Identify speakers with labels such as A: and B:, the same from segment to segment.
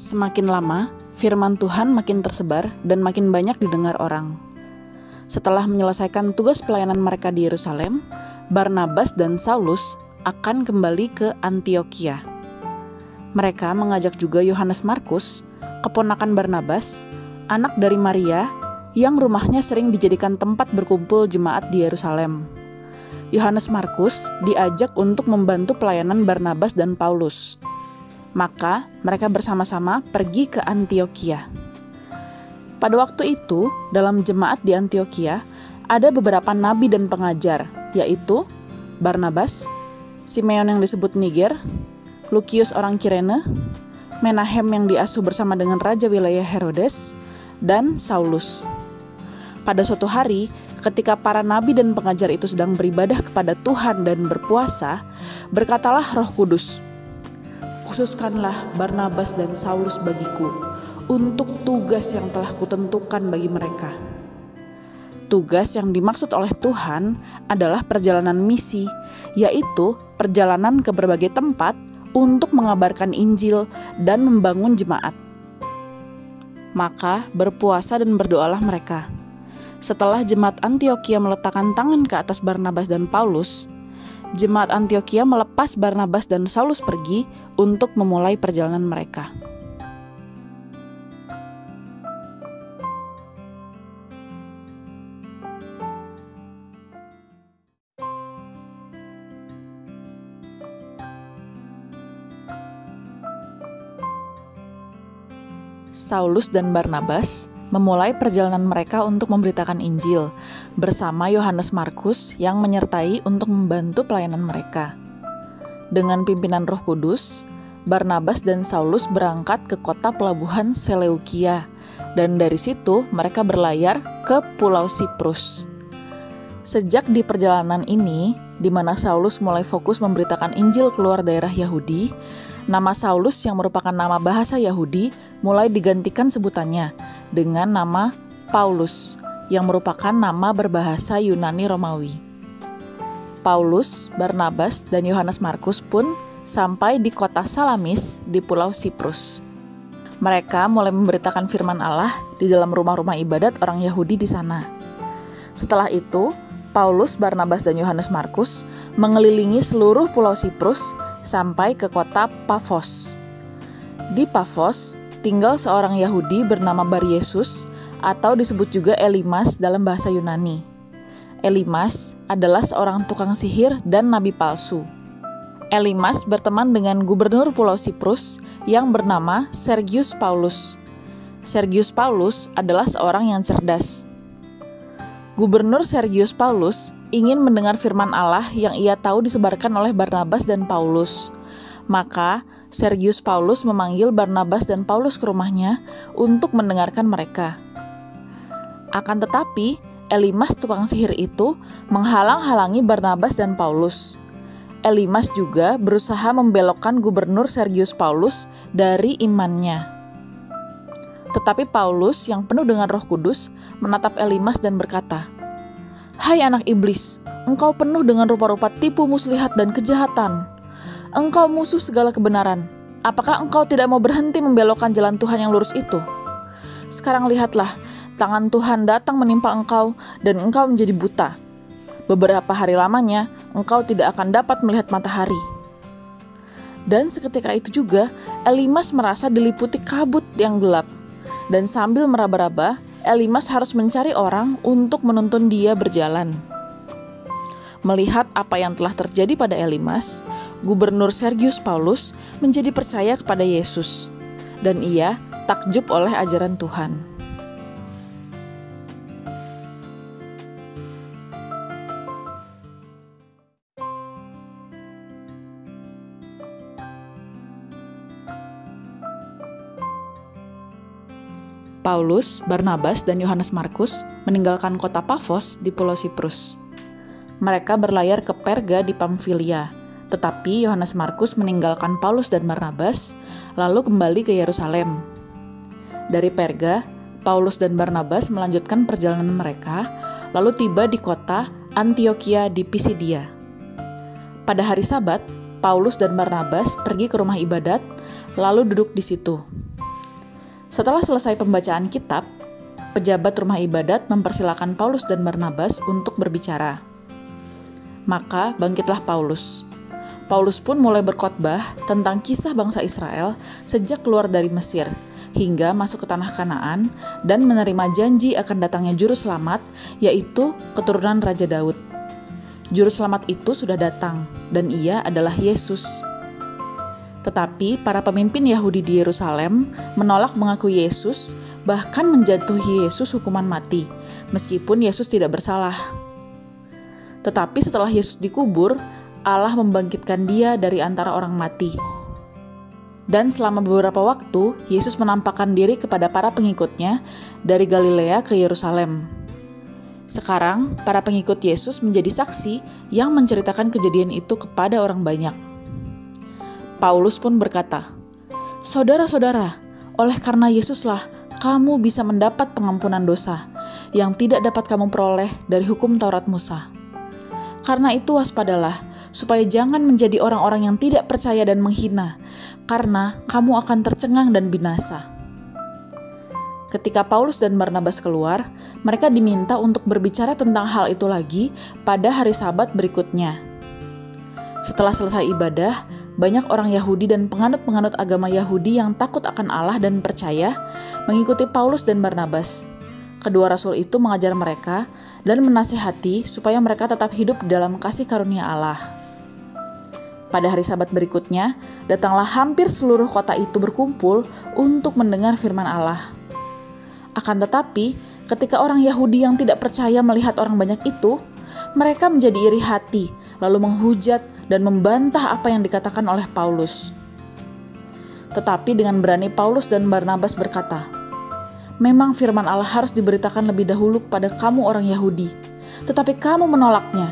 A: Semakin lama, firman Tuhan makin tersebar dan makin banyak didengar orang. Setelah menyelesaikan tugas pelayanan mereka di Yerusalem, Barnabas dan Saulus akan kembali ke Antiokhia. Mereka mengajak juga Yohanes Markus, keponakan Barnabas, anak dari Maria, yang rumahnya sering dijadikan tempat berkumpul jemaat di Yerusalem. Yohanes Markus diajak untuk membantu pelayanan Barnabas dan Paulus. Maka mereka bersama-sama pergi ke Antiokhia. Pada waktu itu, dalam jemaat di Antiokhia, ada beberapa nabi dan pengajar, yaitu Barnabas, Simeon yang disebut Niger, Lukius orang Kirene, Menahem yang diasuh bersama dengan raja wilayah Herodes, dan Saulus. Pada suatu hari, ketika para nabi dan pengajar itu sedang beribadah kepada Tuhan dan berpuasa, berkatalah Roh Kudus, "Khususkanlah Barnabas dan Saulus bagiku untuk tugas yang telah kutentukan bagi mereka." Tugas yang dimaksud oleh Tuhan adalah perjalanan misi, yaitu perjalanan ke berbagai tempat untuk mengabarkan Injil dan membangun jemaat. Maka berpuasa dan berdoalah mereka. Setelah jemaat Antiokhia meletakkan tangan ke atas Barnabas dan Paulus, jemaat Antiokhia melepas Barnabas dan Saulus pergi untuk memulai perjalanan mereka. Saulus dan Barnabas memulai perjalanan mereka untuk memberitakan Injil bersama Yohanes Markus yang menyertai untuk membantu pelayanan mereka. Dengan pimpinan Roh Kudus, Barnabas dan Saulus berangkat ke kota pelabuhan Seleukia, dan dari situ mereka berlayar ke Pulau Siprus. Sejak di perjalanan ini, di mana Saulus mulai fokus memberitakan Injil keluar daerah Yahudi, nama Saulus yang merupakan nama bahasa Yahudi mulai digantikan sebutannya dengan nama Paulus, yang merupakan nama berbahasa Yunani Romawi. Paulus, Barnabas, dan Yohanes Markus pun sampai di kota Salamis di Pulau Siprus. Mereka mulai memberitakan firman Allah di dalam rumah-rumah ibadat orang Yahudi di sana. Setelah itu, Paulus, Barnabas, dan Yohanes Markus mengelilingi seluruh Pulau Siprus sampai ke kota Pafos. Di Pafos tinggal seorang Yahudi bernama Baryesus, atau disebut juga Elimas dalam bahasa Yunani. Elimas adalah seorang tukang sihir dan nabi palsu. Elimas berteman dengan gubernur Pulau Siprus yang bernama Sergius Paulus. Sergius Paulus adalah seorang yang cerdas. Gubernur Sergius Paulus ingin mendengar firman Allah yang ia tahu disebarkan oleh Barnabas dan Paulus. Maka Sergius Paulus memanggil Barnabas dan Paulus ke rumahnya untuk mendengarkan mereka. Akan tetapi, Elimas tukang sihir itu menghalang-halangi Barnabas dan Paulus. Elimas juga berusaha membelokkan gubernur Sergius Paulus dari imannya. Tetapi Paulus yang penuh dengan Roh Kudus menatap Elimas dan berkata, "Hai anak iblis, engkau penuh dengan rupa-rupa tipu muslihat dan kejahatan. Engkau musuh segala kebenaran. Apakah engkau tidak mau berhenti membelokkan jalan Tuhan yang lurus itu? Sekarang lihatlah, tangan Tuhan datang menimpa engkau dan engkau menjadi buta. Beberapa hari lamanya, engkau tidak akan dapat melihat matahari." Dan seketika itu juga, Elimas merasa diliputi kabut yang gelap. Dan sambil meraba-raba, Elimas harus mencari orang untuk menuntun dia berjalan. Melihat apa yang telah terjadi pada Elimas, Gubernur Sergius Paulus menjadi percaya kepada Yesus, dan ia takjub oleh ajaran Tuhan. Paulus, Barnabas, dan Yohanes Markus meninggalkan kota Pafos di Pulau Siprus. Mereka berlayar ke Perga di Pamfilia, tetapi Yohanes Markus meninggalkan Paulus dan Barnabas, lalu kembali ke Yerusalem. Dari Perga, Paulus dan Barnabas melanjutkan perjalanan mereka, lalu tiba di kota Antiokhia di Pisidia. Pada hari Sabat, Paulus dan Barnabas pergi ke rumah ibadat, lalu duduk di situ. Setelah selesai pembacaan kitab, pejabat rumah ibadat mempersilakan Paulus dan Barnabas untuk berbicara. Maka bangkitlah Paulus. Paulus pun mulai berkhotbah tentang kisah bangsa Israel sejak keluar dari Mesir, hingga masuk ke tanah Kanaan dan menerima janji akan datangnya juru selamat, yaitu keturunan Raja Daud. Juru selamat itu sudah datang, dan ia adalah Yesus. Tetapi para pemimpin Yahudi di Yerusalem menolak mengakui Yesus, bahkan menjatuhi Yesus hukuman mati, meskipun Yesus tidak bersalah. Tetapi setelah Yesus dikubur, Allah membangkitkan dia dari antara orang mati. Dan selama beberapa waktu, Yesus menampakkan diri kepada para pengikutnya dari Galilea ke Yerusalem. Sekarang, para pengikut Yesus menjadi saksi yang menceritakan kejadian itu kepada orang banyak. Paulus pun berkata, "Saudara-saudara, oleh karena Yesuslah kamu bisa mendapat pengampunan dosa yang tidak dapat kamu peroleh dari hukum Taurat Musa. Karena itu waspadalah, supaya jangan menjadi orang-orang yang tidak percaya dan menghina, karena kamu akan tercengang dan binasa." Ketika Paulus dan Barnabas keluar, mereka diminta untuk berbicara tentang hal itu lagi pada hari Sabat berikutnya. Setelah selesai ibadah, banyak orang Yahudi dan penganut-penganut agama Yahudi yang takut akan Allah dan percaya mengikuti Paulus dan Barnabas. Kedua rasul itu mengajar mereka dan menasihati supaya mereka tetap hidup dalam kasih karunia Allah. Pada hari Sabat berikutnya, datanglah hampir seluruh kota itu berkumpul untuk mendengar firman Allah. Akan tetapi, ketika orang Yahudi yang tidak percaya melihat orang banyak itu, mereka menjadi iri hati, lalu menghujat dan membantah apa yang dikatakan oleh Paulus. Tetapi dengan berani Paulus dan Barnabas berkata, "Memang firman Allah harus diberitakan lebih dahulu kepada kamu orang Yahudi, tetapi kamu menolaknya.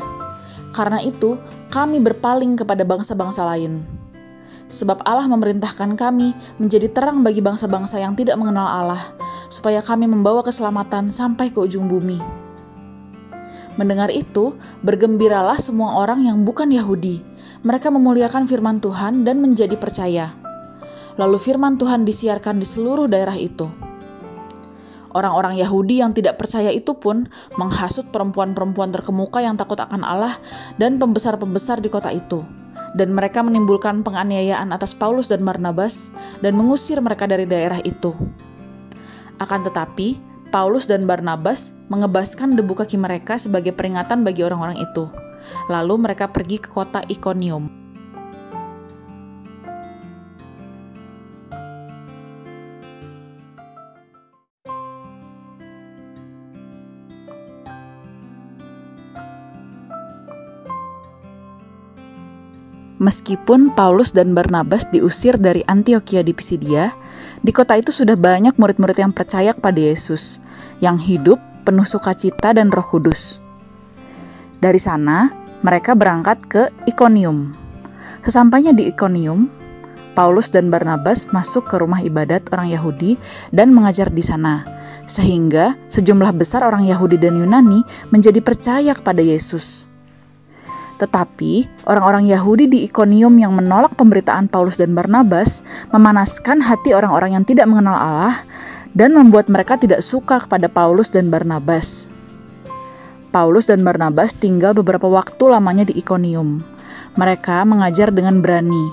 A: Karena itu, kami berpaling kepada bangsa-bangsa lain. Sebab Allah memerintahkan kami menjadi terang bagi bangsa-bangsa yang tidak mengenal Allah, supaya kami membawa keselamatan sampai ke ujung bumi." Mendengar itu, bergembiralah semua orang yang bukan Yahudi. Mereka memuliakan firman Tuhan dan menjadi percaya. Lalu firman Tuhan disiarkan di seluruh daerah itu. Orang-orang Yahudi yang tidak percaya itu pun menghasut perempuan-perempuan terkemuka yang takut akan Allah dan pembesar-pembesar di kota itu. Dan mereka menimbulkan penganiayaan atas Paulus dan Barnabas dan mengusir mereka dari daerah itu. Akan tetapi, Paulus dan Barnabas mengebaskan debu kaki mereka sebagai peringatan bagi orang-orang itu. Lalu mereka pergi ke kota Ikonium. Meskipun Paulus dan Barnabas diusir dari Antiokhia di Pisidia, di kota itu sudah banyak murid-murid yang percaya kepada Yesus, yang hidup penuh sukacita dan Roh Kudus. Dari sana, mereka berangkat ke Ikonium. Sesampainya di Ikonium, Paulus dan Barnabas masuk ke rumah ibadat orang Yahudi dan mengajar di sana, sehingga sejumlah besar orang Yahudi dan Yunani menjadi percaya kepada Yesus. Tetapi, orang-orang Yahudi di Ikonium yang menolak pemberitaan Paulus dan Barnabas memanaskan hati orang-orang yang tidak mengenal Allah dan membuat mereka tidak suka kepada Paulus dan Barnabas. Paulus dan Barnabas tinggal beberapa waktu lamanya di Ikonium. Mereka mengajar dengan berani.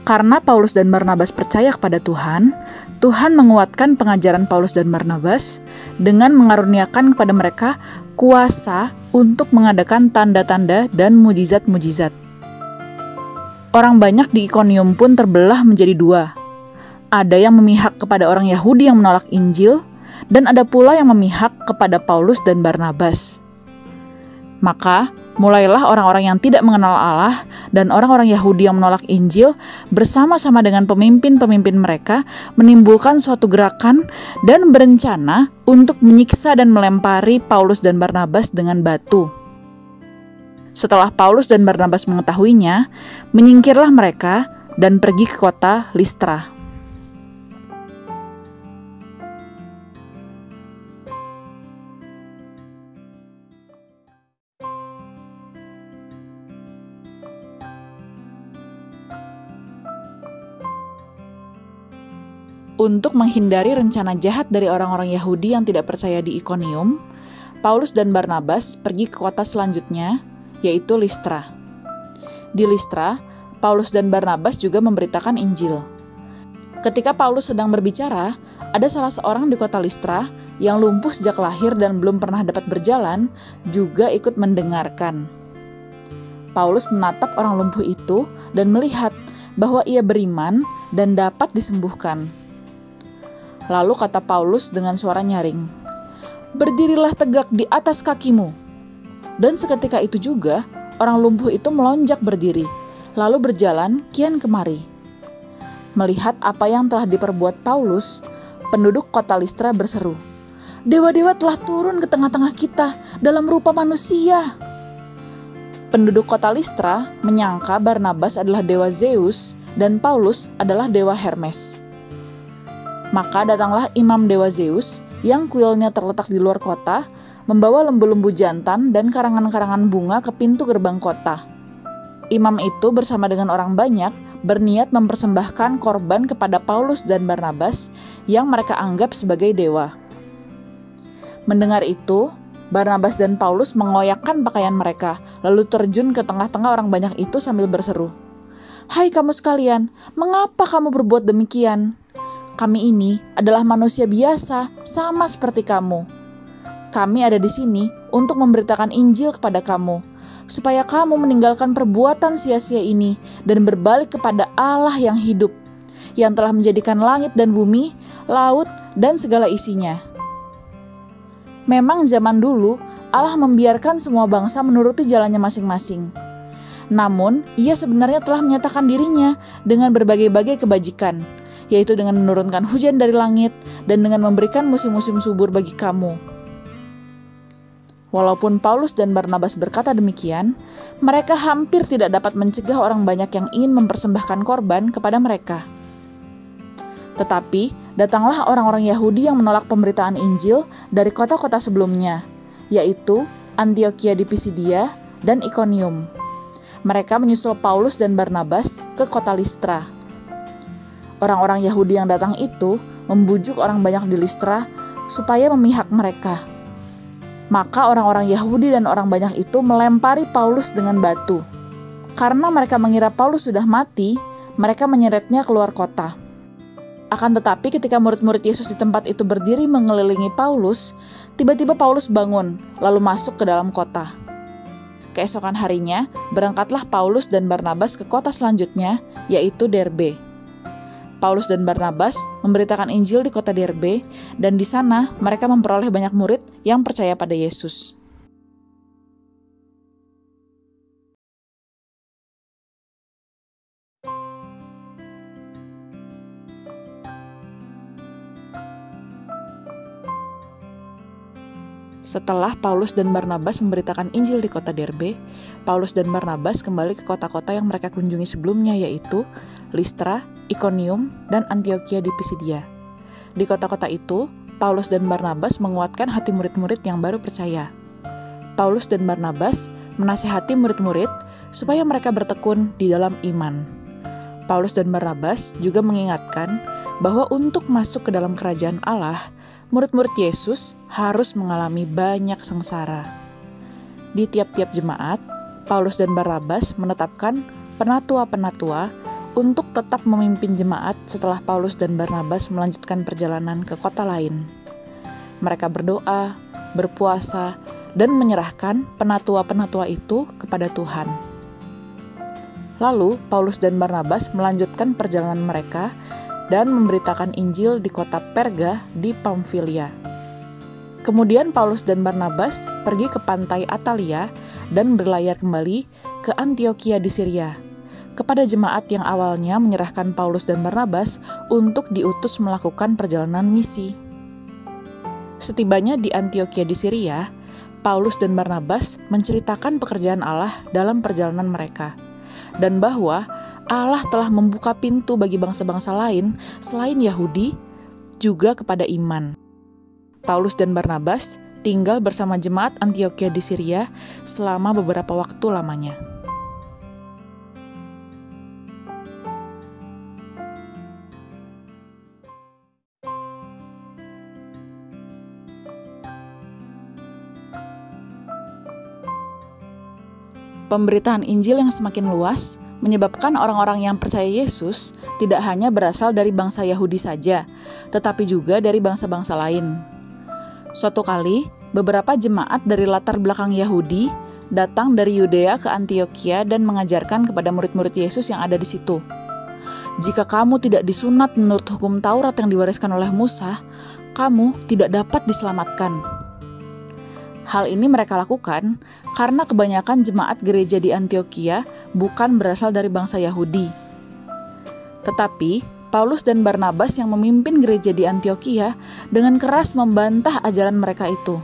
A: Karena Paulus dan Barnabas percaya kepada Tuhan, Tuhan menguatkan pengajaran Paulus dan Barnabas dengan mengaruniakan kepada mereka kuasa untuk mengadakan tanda-tanda dan mujizat-mujizat. Orang banyak di Ikonium pun terbelah menjadi dua. Ada yang memihak kepada orang Yahudi yang menolak Injil, dan ada pula yang memihak kepada Paulus dan Barnabas. Maka, mulailah orang-orang yang tidak mengenal Allah dan orang-orang Yahudi yang menolak Injil bersama-sama dengan pemimpin-pemimpin mereka menimbulkan suatu gerakan dan berencana untuk menyiksa dan melempari Paulus dan Barnabas dengan batu. Setelah Paulus dan Barnabas mengetahuinya, menyingkirlah mereka dan pergi ke kota Listra. Untuk menghindari rencana jahat dari orang-orang Yahudi yang tidak percaya di Ikonium, Paulus dan Barnabas pergi ke kota selanjutnya, yaitu Listra. Di Listra, Paulus dan Barnabas juga memberitakan Injil. Ketika Paulus sedang berbicara, ada salah seorang di kota Listra yang lumpuh sejak lahir dan belum pernah dapat berjalan, juga ikut mendengarkan. Paulus menatap orang lumpuh itu dan melihat bahwa ia beriman dan dapat disembuhkan. Lalu kata Paulus dengan suara nyaring, "Berdirilah tegak di atas kakimu." Dan seketika itu juga, orang lumpuh itu melonjak berdiri, lalu berjalan kian kemari. Melihat apa yang telah diperbuat Paulus, penduduk kota Listra berseru, "Dewa-dewa telah turun ke tengah-tengah kita dalam rupa manusia." Penduduk kota Listra menyangka Barnabas adalah dewa Zeus dan Paulus adalah dewa Hermes. Maka datanglah imam dewa Zeus yang kuilnya terletak di luar kota, membawa lembu-lembu jantan dan karangan-karangan bunga ke pintu gerbang kota. Imam itu bersama dengan orang banyak berniat mempersembahkan korban kepada Paulus dan Barnabas yang mereka anggap sebagai dewa. Mendengar itu, Barnabas dan Paulus mengoyakkan pakaian mereka, lalu terjun ke tengah-tengah orang banyak itu sambil berseru, "Hai kamu sekalian, mengapa kamu berbuat demikian? Kami ini adalah manusia biasa, sama seperti kamu. Kami ada di sini untuk memberitakan Injil kepada kamu, supaya kamu meninggalkan perbuatan sia-sia ini dan berbalik kepada Allah yang hidup, yang telah menjadikan langit dan bumi, laut, dan segala isinya." Memang zaman dulu, Allah membiarkan semua bangsa menuruti jalannya masing-masing. Namun, ia sebenarnya telah menyatakan dirinya dengan berbagai-bagai kebajikan, yaitu dengan menurunkan hujan dari langit dan dengan memberikan musim-musim subur bagi kamu. Walaupun Paulus dan Barnabas berkata demikian, mereka hampir tidak dapat mencegah orang banyak yang ingin mempersembahkan korban kepada mereka. Tetapi, datanglah orang-orang Yahudi yang menolak pemberitaan Injil dari kota-kota sebelumnya, yaitu Antiokhia di Pisidia dan Ikonium. Mereka menyusul Paulus dan Barnabas ke kota Listra. Orang-orang Yahudi yang datang itu membujuk orang banyak di Listra supaya memihak mereka. Maka orang-orang Yahudi dan orang banyak itu melempari Paulus dengan batu. Karena mereka mengira Paulus sudah mati, mereka menyeretnya keluar kota. Akan tetapi ketika murid-murid Yesus di tempat itu berdiri mengelilingi Paulus, tiba-tiba Paulus bangun, lalu masuk ke dalam kota. Keesokan harinya, berangkatlah Paulus dan Barnabas ke kota selanjutnya, yaitu Derbe. Paulus dan Barnabas memberitakan Injil di kota Derbe, dan di sana mereka memperoleh banyak murid yang percaya pada Yesus. Setelah Paulus dan Barnabas memberitakan Injil di kota Derbe, Paulus dan Barnabas kembali ke kota-kota yang mereka kunjungi sebelumnya, yaitu Listra, Ikonium, dan Antiokhia di Pisidia. Di kota-kota itu, Paulus dan Barnabas menguatkan hati murid-murid yang baru percaya. Paulus dan Barnabas menasihati murid-murid supaya mereka bertekun di dalam iman. Paulus dan Barnabas juga mengingatkan bahwa untuk masuk ke dalam kerajaan Allah, murid-murid Yesus harus mengalami banyak sengsara. Di tiap-tiap jemaat, Paulus dan Barnabas menetapkan penatua-penatua untuk tetap memimpin jemaat setelah Paulus dan Barnabas melanjutkan perjalanan ke kota lain. Mereka berdoa, berpuasa, dan menyerahkan penatua-penatua itu kepada Tuhan. Lalu, Paulus dan Barnabas melanjutkan perjalanan mereka dan memberitakan Injil di kota Perga di Pamfilia. Kemudian Paulus dan Barnabas pergi ke pantai Atalia dan berlayar kembali ke Antiokhia di Syria, kepada jemaat yang awalnya menyerahkan Paulus dan Barnabas untuk diutus melakukan perjalanan misi. Setibanya di Antiokhia di Syria, Paulus dan Barnabas menceritakan pekerjaan Allah dalam perjalanan mereka, dan bahwa Allah telah membuka pintu bagi bangsa-bangsa lain selain Yahudi juga kepada iman. Paulus dan Barnabas tinggal bersama jemaat Antiokhia di Syria selama beberapa waktu lamanya. Pemberitaan Injil yang semakin luas menyebabkan orang-orang yang percaya Yesus tidak hanya berasal dari bangsa Yahudi saja, tetapi juga dari bangsa-bangsa lain. Suatu kali, beberapa jemaat dari latar belakang Yahudi datang dari Yudea ke Antiokhia dan mengajarkan kepada murid-murid Yesus yang ada di situ. Jika kamu tidak disunat menurut hukum Taurat yang diwariskan oleh Musa, kamu tidak dapat diselamatkan. Hal ini mereka lakukan karena kebanyakan jemaat gereja di Antiokhia bukan berasal dari bangsa Yahudi. Tetapi, Paulus dan Barnabas yang memimpin gereja di Antiokhia dengan keras membantah ajaran mereka itu.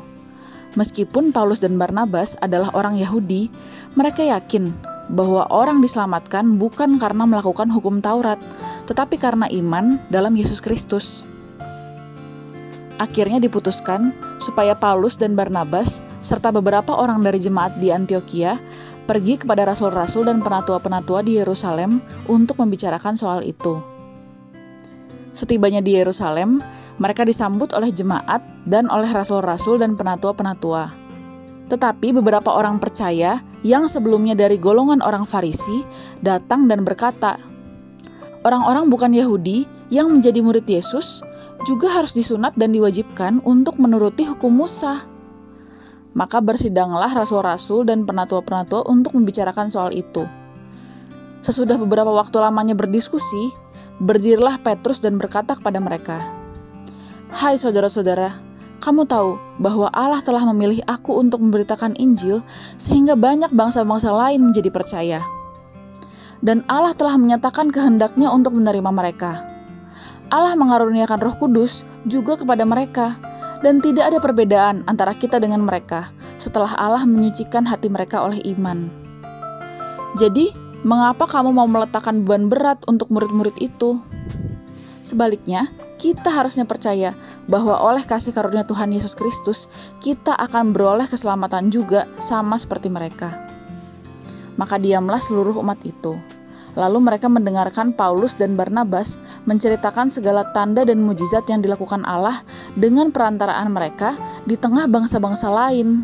A: Meskipun Paulus dan Barnabas adalah orang Yahudi, mereka yakin bahwa orang diselamatkan bukan karena melakukan hukum Taurat, tetapi karena iman dalam Yesus Kristus. Akhirnya diputuskan supaya Paulus dan Barnabas serta beberapa orang dari jemaat di Antiokhia pergi kepada rasul-rasul dan penatua-penatua di Yerusalem untuk membicarakan soal itu. Setibanya di Yerusalem, mereka disambut oleh jemaat dan oleh rasul-rasul dan penatua-penatua. Tetapi beberapa orang percaya yang sebelumnya dari golongan orang Farisi datang dan berkata, orang-orang bukan Yahudi yang menjadi murid Yesus juga harus disunat dan diwajibkan untuk menuruti hukum Musa. Maka bersidanglah rasul-rasul dan penatua-penatua untuk membicarakan soal itu. Sesudah beberapa waktu lamanya berdiskusi, berdirilah Petrus dan berkata kepada mereka, "Hai saudara-saudara, kamu tahu bahwa Allah telah memilih aku untuk memberitakan Injil sehingga banyak bangsa-bangsa lain menjadi percaya. Dan Allah telah menyatakan kehendaknya untuk menerima mereka. Allah mengaruniakan Roh Kudus juga kepada mereka, dan tidak ada perbedaan antara kita dengan mereka setelah Allah menyucikan hati mereka oleh iman. Jadi, mengapa kamu mau meletakkan beban berat untuk murid-murid itu? Sebaliknya, kita harusnya percaya bahwa oleh kasih karunia Tuhan Yesus Kristus, kita akan beroleh keselamatan juga sama seperti mereka." Maka diamlah seluruh umat itu. Lalu mereka mendengarkan Paulus dan Barnabas menceritakan segala tanda dan mujizat yang dilakukan Allah dengan perantaraan mereka di tengah bangsa-bangsa lain.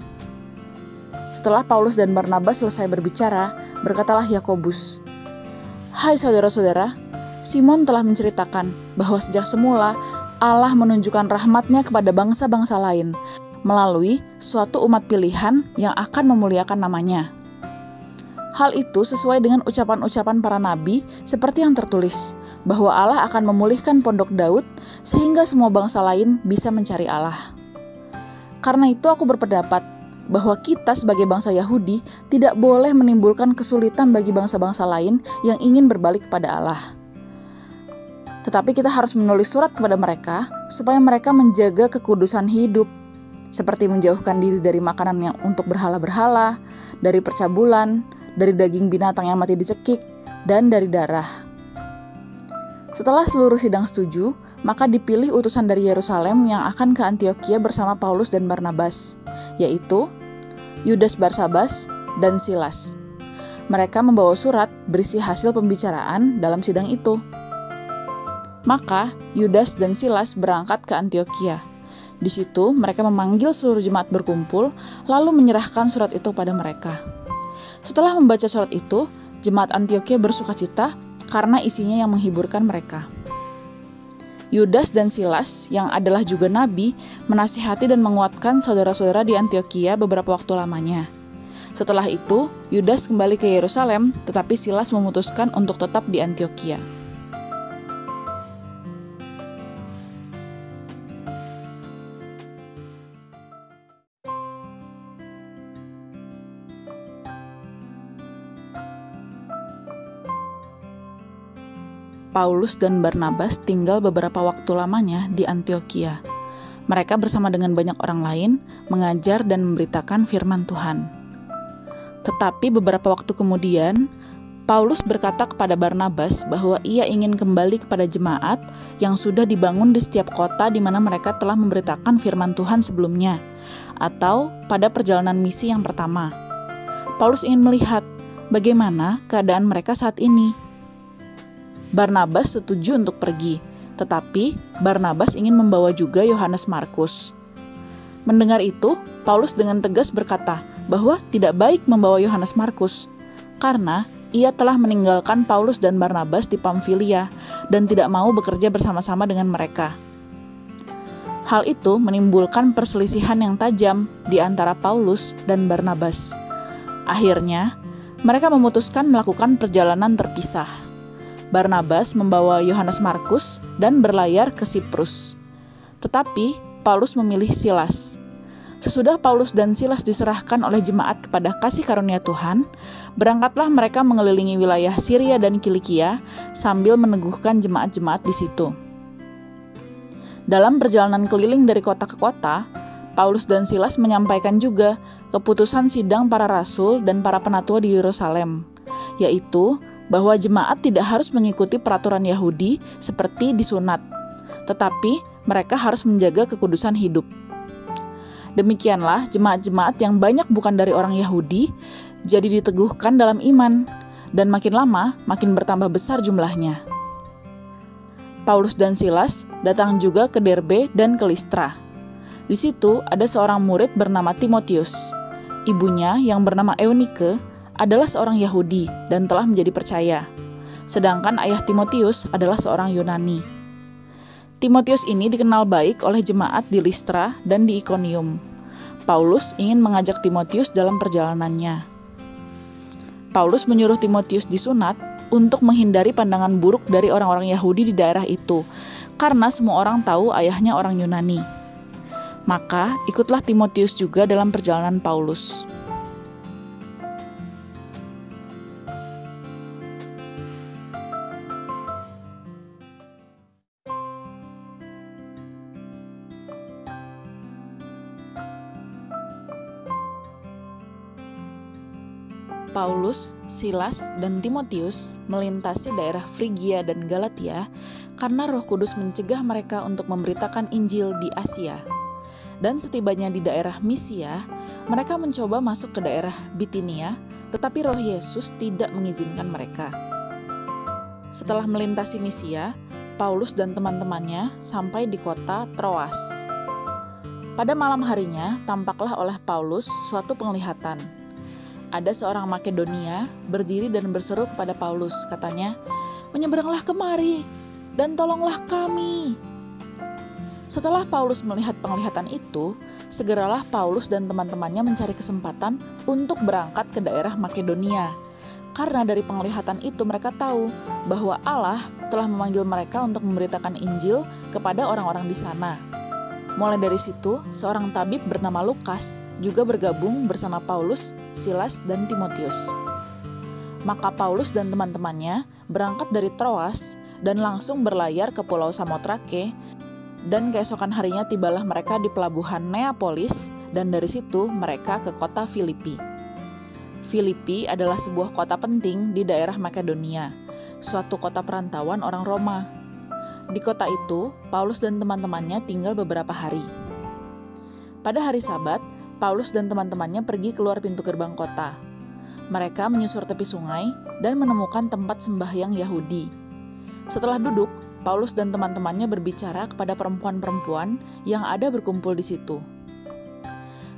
A: Setelah Paulus dan Barnabas selesai berbicara, berkatalah Yakobus, "Hai saudara-saudara, Simon telah menceritakan bahwa sejak semula Allah menunjukkan rahmat-Nya kepada bangsa-bangsa lain melalui suatu umat pilihan yang akan memuliakan nama-Nya. Hal itu sesuai dengan ucapan-ucapan para nabi seperti yang tertulis, bahwa Allah akan memulihkan pondok Daud sehingga semua bangsa lain bisa mencari Allah. Karena itu aku berpendapat bahwa kita sebagai bangsa Yahudi tidak boleh menimbulkan kesulitan bagi bangsa-bangsa lain yang ingin berbalik kepada Allah. Tetapi kita harus menulis surat kepada mereka supaya mereka menjaga kekudusan hidup, seperti menjauhkan diri dari makanan yang untuk berhala-berhala, dari percabulan, dari daging binatang yang mati dicekik, dan dari darah." Setelah seluruh sidang setuju, maka dipilih utusan dari Yerusalem yang akan ke Antiokhia bersama Paulus dan Barnabas, yaitu Yudas Barsabas dan Silas. Mereka membawa surat berisi hasil pembicaraan dalam sidang itu. Maka Yudas dan Silas berangkat ke Antiokhia. Di situ mereka memanggil seluruh jemaat berkumpul, lalu menyerahkan surat itu pada mereka. Setelah membaca surat itu, jemaat Antiokhia bersukacita karena isinya yang menghiburkan mereka. Yudas dan Silas, yang adalah juga nabi, menasihati dan menguatkan saudara-saudara di Antiokhia beberapa waktu lamanya. Setelah itu, Yudas kembali ke Yerusalem, tetapi Silas memutuskan untuk tetap di Antiokhia. Paulus dan Barnabas tinggal beberapa waktu lamanya di Antiokhia. Mereka bersama dengan banyak orang lain mengajar dan memberitakan firman Tuhan. Tetapi beberapa waktu kemudian, Paulus berkata kepada Barnabas bahwa ia ingin kembali kepada jemaat yang sudah dibangun di setiap kota di mana mereka telah memberitakan firman Tuhan sebelumnya, atau pada perjalanan misi yang pertama. Paulus ingin melihat bagaimana keadaan mereka saat ini. Barnabas setuju untuk pergi, tetapi Barnabas ingin membawa juga Yohanes Markus. Mendengar itu, Paulus dengan tegas berkata bahwa tidak baik membawa Yohanes Markus, karena ia telah meninggalkan Paulus dan Barnabas di Pamfilia dan tidak mau bekerja bersama-sama dengan mereka. Hal itu menimbulkan perselisihan yang tajam di antara Paulus dan Barnabas. Akhirnya, mereka memutuskan melakukan perjalanan terpisah. Barnabas membawa Yohanes Markus dan berlayar ke Siprus. Tetapi Paulus memilih Silas. Sesudah Paulus dan Silas diserahkan oleh jemaat kepada kasih karunia Tuhan, berangkatlah mereka mengelilingi wilayah Syria dan Kilikia sambil meneguhkan jemaat-jemaat di situ. Dalam perjalanan keliling dari kota ke kota, Paulus dan Silas menyampaikan juga keputusan sidang para rasul dan para penatua di Yerusalem, yaitu bahwa jemaat tidak harus mengikuti peraturan Yahudi seperti disunat, tetapi mereka harus menjaga kekudusan hidup. Demikianlah jemaat-jemaat yang banyak bukan dari orang Yahudi jadi diteguhkan dalam iman, dan makin lama makin bertambah besar jumlahnya. Paulus dan Silas datang juga ke Derbe dan ke Listra. Di situ ada seorang murid bernama Timotius. Ibunya yang bernama Eunike adalah seorang Yahudi dan telah menjadi percaya. Sedangkan ayah Timotius adalah seorang Yunani. Timotius ini dikenal baik oleh jemaat di Listra dan di Ikonium. Paulus ingin mengajak Timotius dalam perjalanannya. Paulus menyuruh Timotius disunat untuk menghindari pandangan buruk dari orang-orang Yahudi di daerah itu, karena semua orang tahu ayahnya orang Yunani. Maka ikutlah Timotius juga dalam perjalanan Paulus. Paulus, Silas, dan Timotius melintasi daerah Frigia dan Galatia karena Roh Kudus mencegah mereka untuk memberitakan Injil di Asia. Dan setibanya di daerah Misia, mereka mencoba masuk ke daerah Bitinia, tetapi Roh Yesus tidak mengizinkan mereka. Setelah melintasi Misia, Paulus dan teman-temannya sampai di kota Troas. Pada malam harinya, tampaklah oleh Paulus suatu penglihatan. Ada seorang Makedonia berdiri dan berseru kepada Paulus, katanya, "Menyeberanglah kemari dan tolonglah kami." Setelah Paulus melihat penglihatan itu, segeralah Paulus dan teman-temannya mencari kesempatan untuk berangkat ke daerah Makedonia. Karena dari penglihatan itu mereka tahu bahwa Allah telah memanggil mereka untuk memberitakan Injil kepada orang-orang di sana. Mulai dari situ, seorang tabib bernama Lukas juga bergabung bersama Paulus, Silas, dan Timotius. Maka Paulus dan teman-temannya berangkat dari Troas dan langsung berlayar ke Pulau Samotrake, dan keesokan harinya tibalah mereka di pelabuhan Neapolis, dan dari situ mereka ke kota Filipi. Filipi adalah sebuah kota penting di daerah Makedonia, suatu kota perantauan orang Roma. Di kota itu, Paulus dan teman-temannya tinggal beberapa hari. Pada hari Sabat, Paulus dan teman-temannya pergi keluar pintu gerbang kota. Mereka menyusur tepi sungai dan menemukan tempat sembahyang Yahudi. Setelah duduk, Paulus dan teman-temannya berbicara kepada perempuan-perempuan yang ada berkumpul di situ.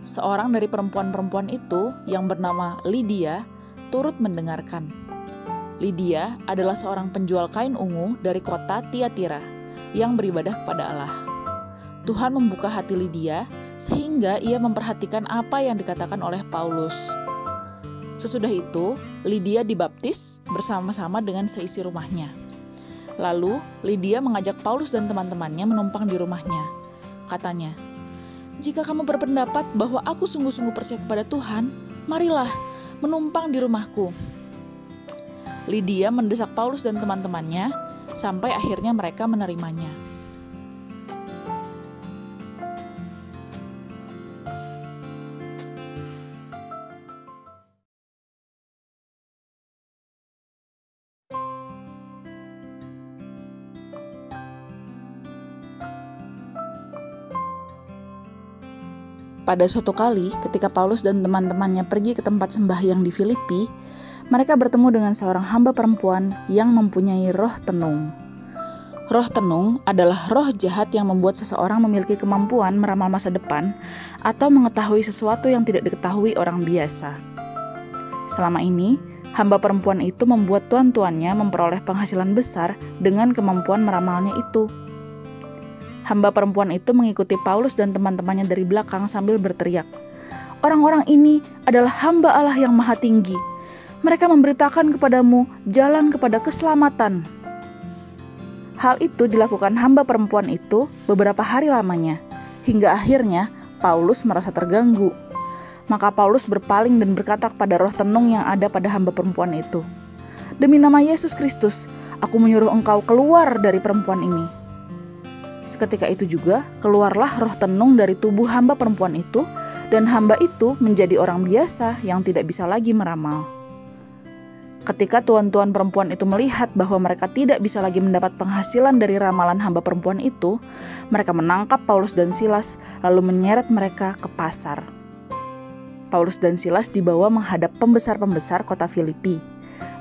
A: Seorang dari perempuan-perempuan itu, yang bernama Lydia, turut mendengarkan. Lydia adalah seorang penjual kain ungu dari kota Tiatira yang beribadah kepada Allah. Tuhan membuka hati Lydia sehingga ia memperhatikan apa yang dikatakan oleh Paulus. Sesudah itu, Lydia dibaptis bersama-sama dengan seisi rumahnya. Lalu, Lydia mengajak Paulus dan teman-temannya menumpang di rumahnya. Katanya, "Jika kamu berpendapat bahwa aku sungguh-sungguh percaya kepada Tuhan, marilah menumpang di rumahku." Lydia mendesak Paulus dan teman-temannya sampai akhirnya mereka menerimanya. Pada suatu kali, ketika Paulus dan teman-temannya pergi ke tempat sembahyang di Filipi, mereka bertemu dengan seorang hamba perempuan yang mempunyai roh tenung. Roh tenung adalah roh jahat yang membuat seseorang memiliki kemampuan meramal masa depan atau mengetahui sesuatu yang tidak diketahui orang biasa. Selama ini, hamba perempuan itu membuat tuan-tuannya memperoleh penghasilan besar dengan kemampuan meramalnya itu. Hamba perempuan itu mengikuti Paulus dan teman-temannya dari belakang sambil berteriak, "Orang-orang ini adalah hamba Allah yang Maha Tinggi. Mereka memberitakan kepadamu jalan kepada keselamatan." Hal itu dilakukan hamba perempuan itu beberapa hari lamanya, hingga akhirnya Paulus merasa terganggu. Maka Paulus berpaling dan berkata kepada roh tenung yang ada pada hamba perempuan itu, "Demi nama Yesus Kristus, aku menyuruh engkau keluar dari perempuan ini." Seketika itu juga keluarlah roh tenung dari tubuh hamba perempuan itu, dan hamba itu menjadi orang biasa yang tidak bisa lagi meramal. Ketika tuan-tuan perempuan itu melihat bahwa mereka tidak bisa lagi mendapat penghasilan dari ramalan hamba perempuan itu, mereka menangkap Paulus dan Silas lalu menyeret mereka ke pasar. Paulus dan Silas dibawa menghadap pembesar-pembesar kota Filipi.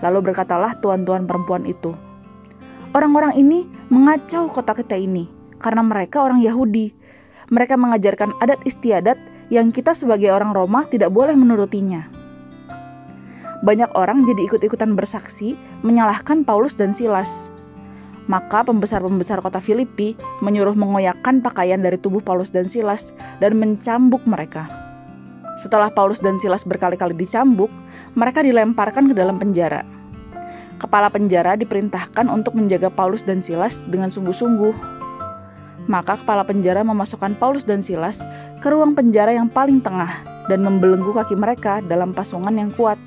A: Lalu berkatalah tuan-tuan perempuan itu, "Orang-orang ini mengacau kota kita ini karena mereka orang Yahudi. Mereka mengajarkan adat istiadat yang kita sebagai orang Roma tidak boleh menurutinya." Banyak orang jadi ikut-ikutan bersaksi menyalahkan Paulus dan Silas. Maka pembesar-pembesar kota Filipi menyuruh mengoyakkan pakaian dari tubuh Paulus dan Silas dan mencambuk mereka. Setelah Paulus dan Silas berkali-kali dicambuk, mereka dilemparkan ke dalam penjara. Kepala penjara diperintahkan untuk menjaga Paulus dan Silas dengan sungguh-sungguh. Maka kepala penjara memasukkan Paulus dan Silas ke ruang penjara yang paling tengah dan membelenggu kaki mereka dalam pasungan yang kuat.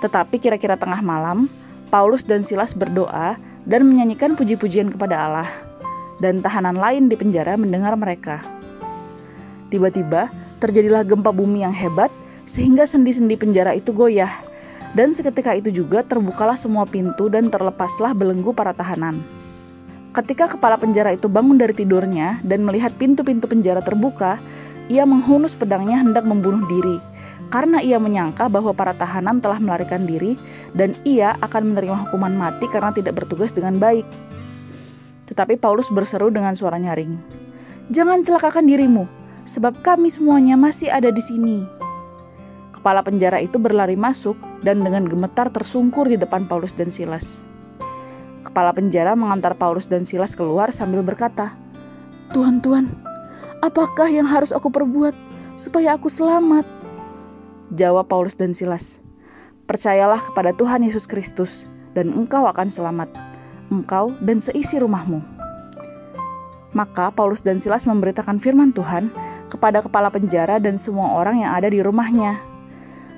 A: Tetapi kira-kira tengah malam, Paulus dan Silas berdoa dan menyanyikan puji-pujian kepada Allah, dan tahanan lain di penjara mendengar mereka. Tiba-tiba terjadilah gempa bumi yang hebat sehingga sendi-sendi penjara itu goyah, dan seketika itu juga terbukalah semua pintu dan terlepaslah belenggu para tahanan. Ketika kepala penjara itu bangun dari tidurnya dan melihat pintu-pintu penjara terbuka, ia menghunus pedangnya hendak membunuh diri, karena ia menyangka bahwa para tahanan telah melarikan diri dan ia akan menerima hukuman mati karena tidak bertugas dengan baik. Tetapi Paulus berseru dengan suara nyaring, "Jangan celakakan dirimu, sebab kami semuanya masih ada di sini." Kepala penjara itu berlari masuk dan dengan gemetar tersungkur di depan Paulus dan Silas. Kepala penjara mengantar Paulus dan Silas keluar sambil berkata, "Tuan, apakah yang harus aku perbuat supaya aku selamat?" Jawab Paulus dan Silas, "Percayalah kepada Tuhan Yesus Kristus dan engkau akan selamat, engkau dan seisi rumahmu." Maka Paulus dan Silas memberitakan firman Tuhan kepada kepala penjara dan semua orang yang ada di rumahnya.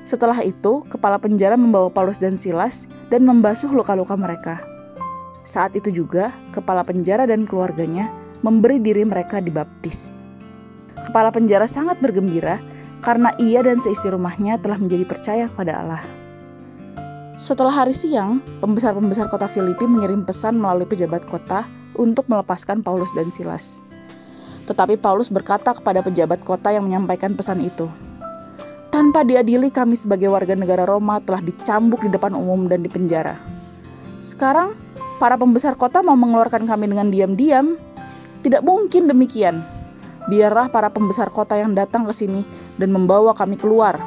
A: Setelah itu, kepala penjara membawa Paulus dan Silas dan membasuh luka-luka mereka. Saat itu juga, kepala penjara dan keluarganya memberi diri mereka dibaptis. Kepala penjara sangat bergembira karena ia dan seisi rumahnya telah menjadi percaya kepada Allah. Setelah hari siang, pembesar-pembesar kota Filipi mengirim pesan melalui pejabat kota untuk melepaskan Paulus dan Silas. Tetapi Paulus berkata kepada pejabat kota yang menyampaikan pesan itu, "Tanpa diadili, kami sebagai warga negara Roma telah dicambuk di depan umum dan dipenjara. Sekarang, para pembesar kota mau mengeluarkan kami dengan diam-diam? Tidak mungkin demikian. Biarlah para pembesar kota yang datang ke sini dan membawa kami keluar."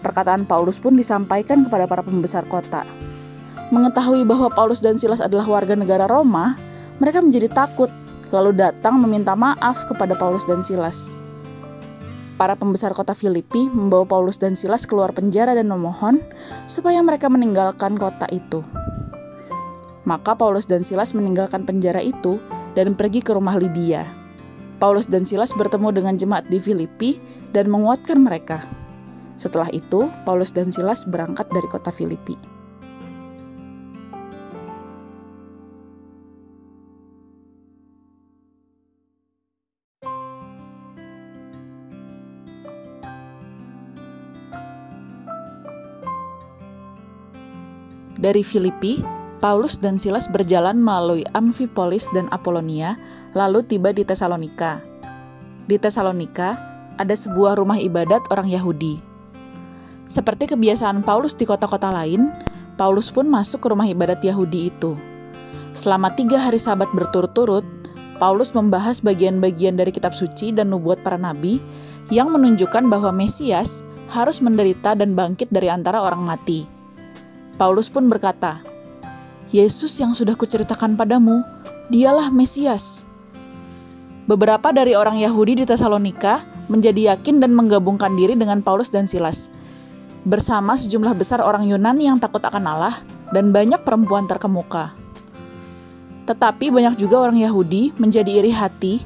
A: Perkataan Paulus pun disampaikan kepada para pembesar kota. Mengetahui bahwa Paulus dan Silas adalah warga negara Roma, mereka menjadi takut, lalu datang meminta maaf kepada Paulus dan Silas. Para pembesar kota Filipi membawa Paulus dan Silas keluar penjara dan memohon supaya mereka meninggalkan kota itu. Maka Paulus dan Silas meninggalkan penjara itu dan pergi ke rumah Lydia. Paulus dan Silas bertemu dengan jemaat di Filipi dan menguatkan mereka. Setelah itu, Paulus dan Silas berangkat dari kota Filipi. Dari Filipi, Paulus dan Silas berjalan melalui Amfipolis dan Apolonia, lalu tiba di Tesalonika. Di Tesalonika, ada sebuah rumah ibadat orang Yahudi. Seperti kebiasaan Paulus di kota-kota lain, Paulus pun masuk ke rumah ibadat Yahudi itu. Selama 3 hari Sabat berturut-turut, Paulus membahas bagian-bagian dari kitab suci dan nubuat para nabi yang menunjukkan bahwa Mesias harus menderita dan bangkit dari antara orang mati. Paulus pun berkata, "Yesus yang sudah kuceritakan padamu, dialah Mesias." Beberapa dari orang Yahudi di Tesalonika menjadi yakin dan menggabungkan diri dengan Paulus dan Silas, bersama sejumlah besar orang Yunani yang takut akan Allah dan banyak perempuan terkemuka. Tetapi banyak juga orang Yahudi menjadi iri hati,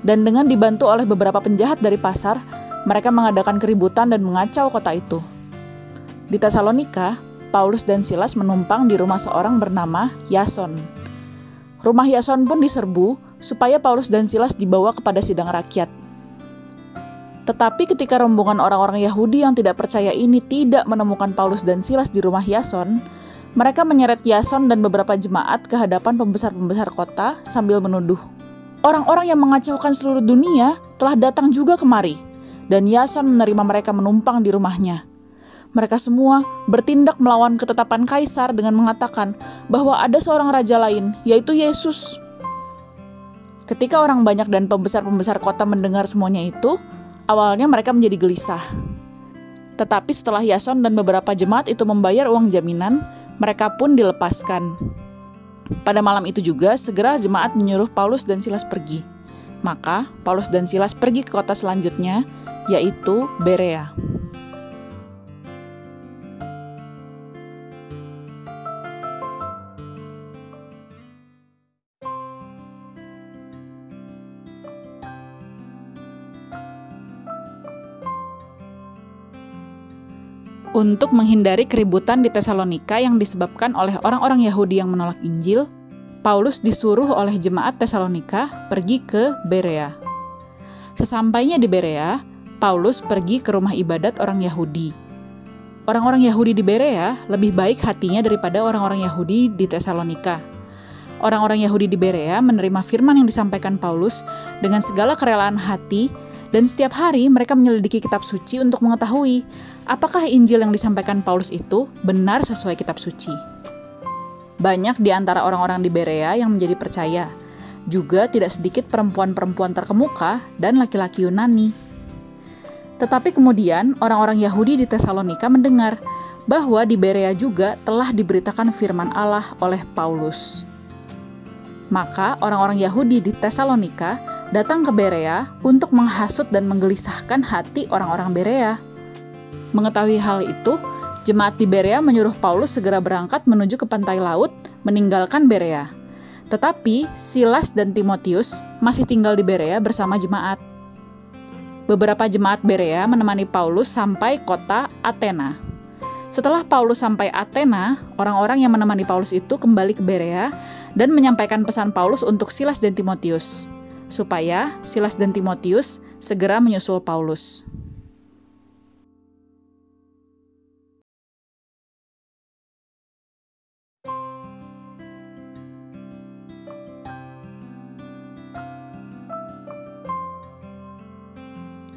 A: dan dengan dibantu oleh beberapa penjahat dari pasar, mereka mengadakan keributan dan mengacau kota itu. Di Tesalonika, Paulus dan Silas menumpang di rumah seorang bernama Yason. Rumah Yason pun diserbu supaya Paulus dan Silas dibawa kepada sidang rakyat. Tetapi ketika rombongan orang-orang Yahudi yang tidak percaya ini tidak menemukan Paulus dan Silas di rumah Yason, mereka menyeret Yason dan beberapa jemaat ke hadapan pembesar-pembesar kota sambil menuduh, "Orang-orang yang mengacaukan seluruh dunia telah datang juga kemari, dan Yason menerima mereka menumpang di rumahnya. Mereka semua bertindak melawan ketetapan Kaisar dengan mengatakan bahwa ada seorang raja lain, yaitu Yesus." Ketika orang banyak dan pembesar-pembesar kota mendengar semuanya itu, awalnya mereka menjadi gelisah. Tetapi setelah Yason dan beberapa jemaat itu membayar uang jaminan, mereka pun dilepaskan. Pada malam itu juga, segera jemaat menyuruh Paulus dan Silas pergi. Maka, Paulus dan Silas pergi ke kota selanjutnya, yaitu Berea. Untuk menghindari keributan di Tesalonika yang disebabkan oleh orang-orang Yahudi yang menolak Injil, Paulus disuruh oleh jemaat Tesalonika pergi ke Berea. Sesampainya di Berea, Paulus pergi ke rumah ibadat orang Yahudi. Orang-orang Yahudi di Berea lebih baik hatinya daripada orang-orang Yahudi di Tesalonika. Orang-orang Yahudi di Berea menerima firman yang disampaikan Paulus dengan segala kerelaan hati, dan setiap hari mereka menyelidiki kitab suci untuk mengetahui apakah Injil yang disampaikan Paulus itu benar sesuai kitab suci. Banyak di antara orang-orang di Berea yang menjadi percaya, juga tidak sedikit perempuan-perempuan terkemuka dan laki-laki Yunani. Tetapi kemudian orang-orang Yahudi di Tesalonika mendengar bahwa di Berea juga telah diberitakan firman Allah oleh Paulus. Maka orang-orang Yahudi di Tesalonika datang ke Berea untuk menghasut dan menggelisahkan hati orang-orang Berea. Mengetahui hal itu, jemaat di Berea menyuruh Paulus segera berangkat menuju ke pantai laut, meninggalkan Berea. Tetapi Silas dan Timotius masih tinggal di Berea bersama jemaat. Beberapa jemaat Berea menemani Paulus sampai kota Athena. Setelah Paulus sampai Athena, orang-orang yang menemani Paulus itu kembali ke Berea dan menyampaikan pesan Paulus untuk Silas dan Timotius, supaya Silas dan Timotius segera menyusul Paulus.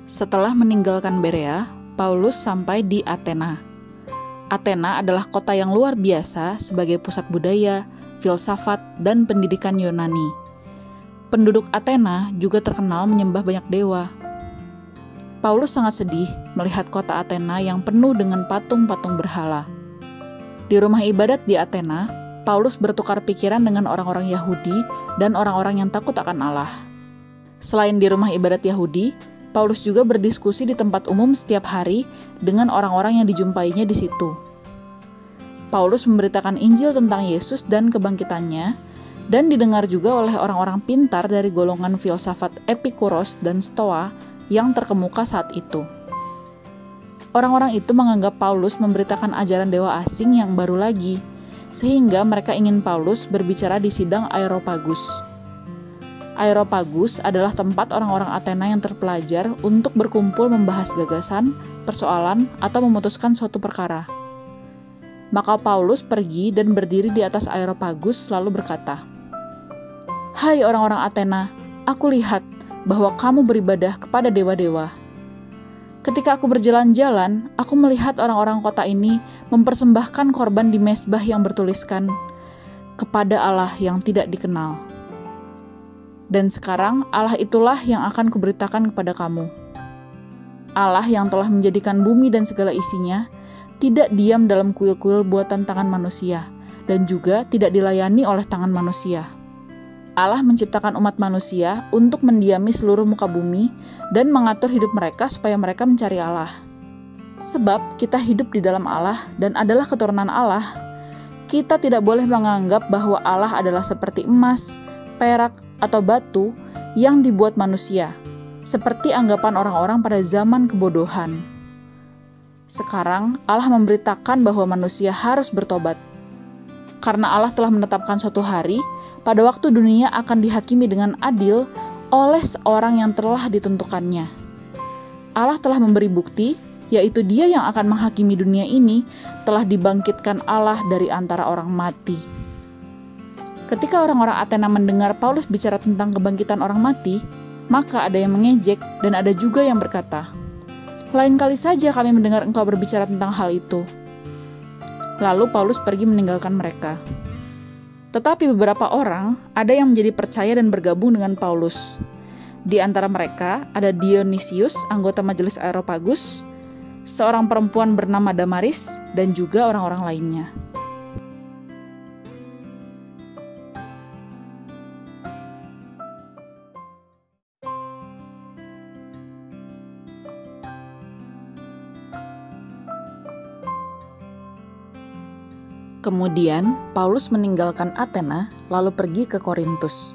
A: Setelah meninggalkan Berea, Paulus sampai di Athena. Athena adalah kota yang luar biasa sebagai pusat budaya, filsafat, dan pendidikan Yunani. Penduduk Athena juga terkenal menyembah banyak dewa. Paulus sangat sedih melihat kota Athena yang penuh dengan patung-patung berhala. Di rumah ibadat di Athena, Paulus bertukar pikiran dengan orang-orang Yahudi dan orang-orang yang takut akan Allah. Selain di rumah ibadat Yahudi, Paulus juga berdiskusi di tempat umum setiap hari dengan orang-orang yang dijumpainya di situ. Paulus memberitakan Injil tentang Yesus dan kebangkitannya, dan didengar juga oleh orang-orang pintar dari golongan filsafat Epikuros dan Stoa yang terkemuka saat itu. Orang-orang itu menganggap Paulus memberitakan ajaran dewa asing yang baru lagi, sehingga mereka ingin Paulus berbicara di sidang Areopagus. Areopagus adalah tempat orang-orang Athena yang terpelajar untuk berkumpul membahas gagasan, persoalan, atau memutuskan suatu perkara. Maka Paulus pergi dan berdiri di atas Areopagus lalu berkata, "Hai orang-orang Athena, aku lihat bahwa kamu beribadah kepada dewa-dewa. Ketika aku berjalan-jalan, aku melihat orang-orang kota ini mempersembahkan korban di mezbah yang bertuliskan, kepada Allah yang tidak dikenal. Dan sekarang Allah itulah yang akan kuberitakan kepada kamu. Allah yang telah menjadikan bumi dan segala isinya tidak diam dalam kuil-kuil buatan tangan manusia, dan juga tidak dilayani oleh tangan manusia. Allah menciptakan umat manusia untuk mendiami seluruh muka bumi dan mengatur hidup mereka supaya mereka mencari Allah. Sebab kita hidup di dalam Allah dan adalah keturunan Allah, kita tidak boleh menganggap bahwa Allah adalah seperti emas, perak, atau batu yang dibuat manusia, seperti anggapan orang-orang pada zaman kebodohan. Sekarang Allah memberitakan bahwa manusia harus bertobat, karena Allah telah menetapkan suatu hari pada waktu dunia akan dihakimi dengan adil oleh seorang yang telah ditentukannya. Allah telah memberi bukti, yaitu Dia yang akan menghakimi dunia ini telah dibangkitkan Allah dari antara orang mati. Ketika orang-orang Athena mendengar Paulus bicara tentang kebangkitan orang mati, maka ada yang mengejek dan ada juga yang berkata, "Lain kali saja kami mendengar engkau berbicara tentang hal itu." Lalu Paulus pergi meninggalkan mereka. Tetapi beberapa orang ada yang menjadi percaya dan bergabung dengan Paulus. Di antara mereka ada Dionysius, anggota majelis Areopagus, seorang perempuan bernama Damaris, dan juga orang-orang lainnya. Kemudian, Paulus meninggalkan Athena lalu pergi ke Korintus.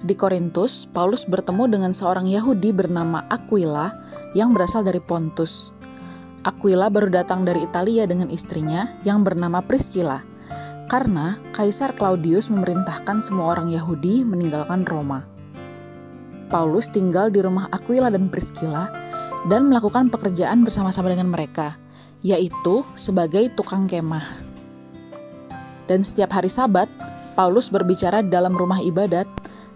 A: Di Korintus, Paulus bertemu dengan seorang Yahudi bernama Aquila yang berasal dari Pontus. Aquila baru datang dari Italia dengan istrinya yang bernama Priscilla, karena Kaisar Claudius memerintahkan semua orang Yahudi meninggalkan Roma. Paulus tinggal di rumah Aquila dan Priscilla dan melakukan pekerjaan bersama-sama dengan mereka, yaitu sebagai tukang kemah. Dan setiap hari Sabat, Paulus berbicara di dalam rumah ibadat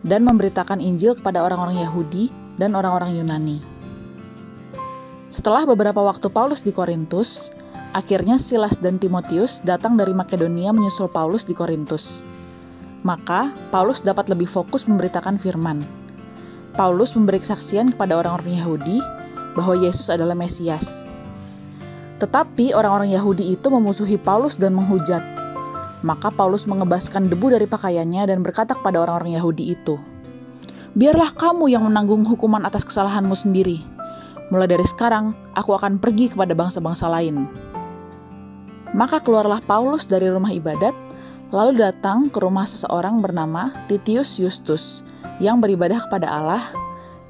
A: dan memberitakan Injil kepada orang-orang Yahudi dan orang-orang Yunani. Setelah beberapa waktu Paulus di Korintus, akhirnya Silas dan Timotius datang dari Makedonia menyusul Paulus di Korintus. Maka, Paulus dapat lebih fokus memberitakan firman. Paulus memberi kesaksian kepada orang-orang Yahudi bahwa Yesus adalah Mesias. Tetapi orang-orang Yahudi itu memusuhi Paulus dan menghujat. Maka Paulus mengebaskan debu dari pakaiannya dan berkata kepada orang-orang Yahudi itu, "Biarlah kamu yang menanggung hukuman atas kesalahanmu sendiri. Mulai dari sekarang, aku akan pergi kepada bangsa-bangsa lain." Maka keluarlah Paulus dari rumah ibadat, lalu datang ke rumah seseorang bernama Titius Justus, yang beribadah kepada Allah,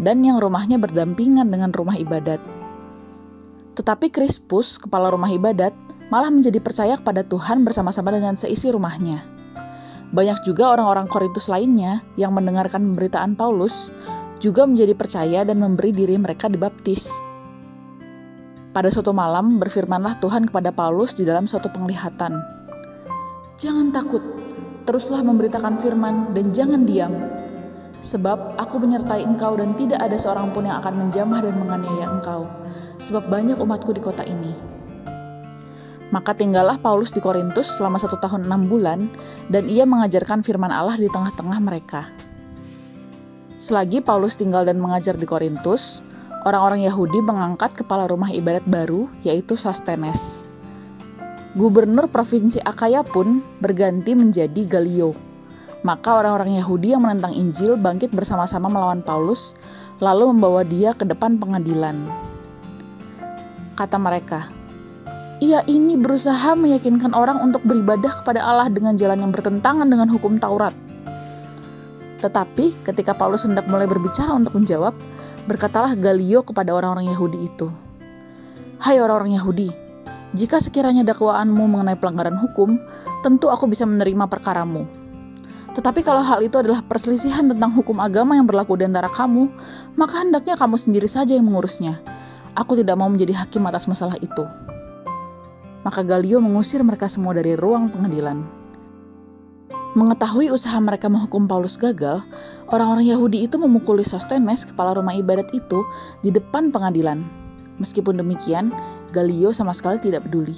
A: dan yang rumahnya berdampingan dengan rumah ibadat. Tetapi Krispus, kepala rumah ibadat, malah menjadi percaya kepada Tuhan bersama-sama dengan seisi rumahnya. Banyak juga orang-orang Korintus lainnya yang mendengarkan pemberitaan Paulus juga menjadi percaya dan memberi diri mereka dibaptis. Pada suatu malam berfirmanlah Tuhan kepada Paulus di dalam suatu penglihatan, "Jangan takut, teruslah memberitakan firman dan jangan diam. Sebab aku menyertai engkau dan tidak ada seorang pun yang akan menjamah dan menganiaya engkau, sebab banyak umatku di kota ini." Maka tinggallah Paulus di Korintus selama 1 tahun 6 bulan, dan ia mengajarkan firman Allah di tengah-tengah mereka. Selagi Paulus tinggal dan mengajar di Korintus, orang-orang Yahudi mengangkat kepala rumah ibadat baru, yaitu Sostenes. Gubernur provinsi Akaya pun berganti menjadi Galio. Maka orang-orang Yahudi yang menentang Injil bangkit bersama-sama melawan Paulus, lalu membawa dia ke depan pengadilan. Kata mereka, "Ia ini berusaha meyakinkan orang untuk beribadah kepada Allah dengan jalan yang bertentangan dengan hukum Taurat." Tetapi ketika Paulus hendak mulai berbicara untuk menjawab, berkatalah Galio kepada orang-orang Yahudi itu, "Hai orang-orang Yahudi, jika sekiranya dakwaanmu mengenai pelanggaran hukum, tentu aku bisa menerima perkaramu. Tetapi kalau hal itu adalah perselisihan tentang hukum agama yang berlaku di antara kamu, maka hendaknya kamu sendiri saja yang mengurusnya. Aku tidak mau menjadi hakim atas masalah itu." Maka Galio mengusir mereka semua dari ruang pengadilan. Mengetahui usaha mereka menghukum Paulus gagal, orang-orang Yahudi itu memukuli Sostenes, kepala rumah ibadat itu, di depan pengadilan. Meskipun demikian, Galio sama sekali tidak peduli.